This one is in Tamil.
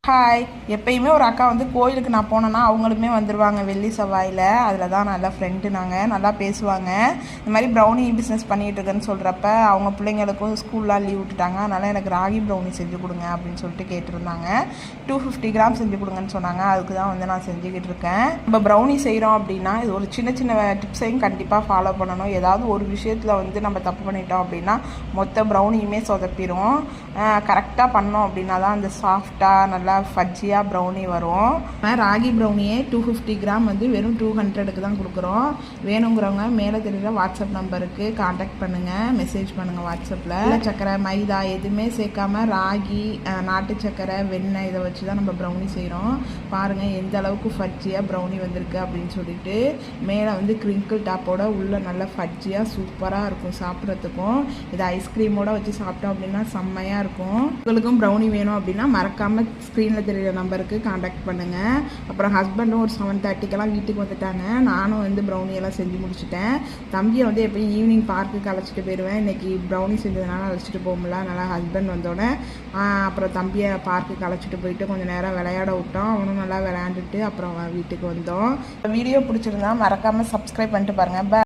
ஹாய். எப்பயுமே ஒரு அக்கா வந்து கோயிலுக்கு நான் போனேன்னா அவங்களுமே வந்துடுவாங்க வெள்ளி செவ்வாயில். அதில் தான் நல்லா ஃப்ரெண்டு, நாங்கள் நல்லா பேசுவாங்க. இந்த மாதிரி ப்ரௌனி பிஸ்னஸ் பண்ணிகிட்டு இருக்கேன்னு சொல்கிறப்ப அவங்க பிள்ளைங்களுக்கும் ஸ்கூல்லாம் லீவ் விட்டுட்டாங்க. அதனால் எனக்கு ராகி ப்ரௌனி செஞ்சு கொடுங்க அப்படின்னு சொல்லிட்டு கேட்டிருந்தாங்க. 250 கிராம் செஞ்சு கொடுங்கன்னு சொன்னாங்க. அதுக்கு தான் வந்து நான் செஞ்சுக்கிட்டு இருக்கேன். நம்ம ப்ரௌனி செய்கிறோம் அப்படின்னா இது ஒரு சின்ன சின்ன டிப்ஸையும் கண்டிப்பாக ஃபாலோ பண்ணணும். ஏதாவது ஒரு விஷயத்தில் வந்து நம்ம தப்பு பண்ணிட்டோம் அப்படின்னா மொத்த ப்ரௌனியுமே சொதப்பிடும். கரெக்டாக பண்ணோம் அப்படின்னா தான் அந்த சாஃப்டாக நல்லா ஃபஜ்ஜியாக ப்ரௌனி வரும். ராகி ப்ரௌனியே 250 கிராம் வந்து வெறும் 200க்கு தான் கொடுக்குறோம். வேணுங்கிறவங்க மேலே தெரியுற வாட்ஸ்அப் நம்பருக்கு காண்டாக்ட் பண்ணுங்கள், மெசேஜ் பண்ணுங்கள் வாட்ஸ்அப்பில். சக்கரை, மைதா எதுவுமே சேர்க்காம ராகி, நாட்டு சக்கரை, வெண்ணெய் இதை வச்சு தான் நம்ம ப்ரௌனி செய்கிறோம். பாருங்கள் எந்த அளவுக்கு ஃபஜ்ஜியாக ப்ரௌனி வந்திருக்கு அப்படின்னு சொல்லிட்டு. மேலே வந்து கிரிங்கிள் டாப்போட உள்ள நல்லா ஃபஜ்ஜியாக சூப்பராக இருக்கும் சாப்பிட்றதுக்கும். இது ஐஸ்கிரீமோட வச்சு சாப்பிட்டோம் அப்படின்னா செம்மையாக இருக்கும். உங்களுக்கும் ப்ரௌனி வேணும் அப்படின்னா மறக்காமல் ஸ்க்ரீனில் தெரியுற நம்பருக்கு காண்டாக்ட் பண்ணுங்கள். அப்புறம் ஹஸ்பண்டும் ஒரு 7:30க்கெல்லாம் வீட்டுக்கு வந்துட்டாங்க. நானும் வந்து ப்ரௌனியெல்லாம் செஞ்சு முடிச்சுட்டேன். தம்பியை வந்து எப்போயும் ஈவினிங் பார்க்குக்கு அழைச்சிட்டு போயிடுவேன். இன்றைக்கி ப்ரௌனி செஞ்சதுனால அழைச்சிட்டு போக முடியல. அதனால் ஹஸ்பண்ட் வந்தோடனே அப்புறம் தம்பியை பார்க்குக்கு அழைச்சிட்டு போயிட்டு கொஞ்சம் நேரம் விளையாட விட்டோம். அவனும் நல்லா விளையாண்டுட்டு அப்புறம் வீட்டுக்கு வந்தோம். வீடியோ பிடிச்சிருந்தா மறக்காமல் சப்ஸ்கிரைப் பண்ணிட்டு பாருங்கள்.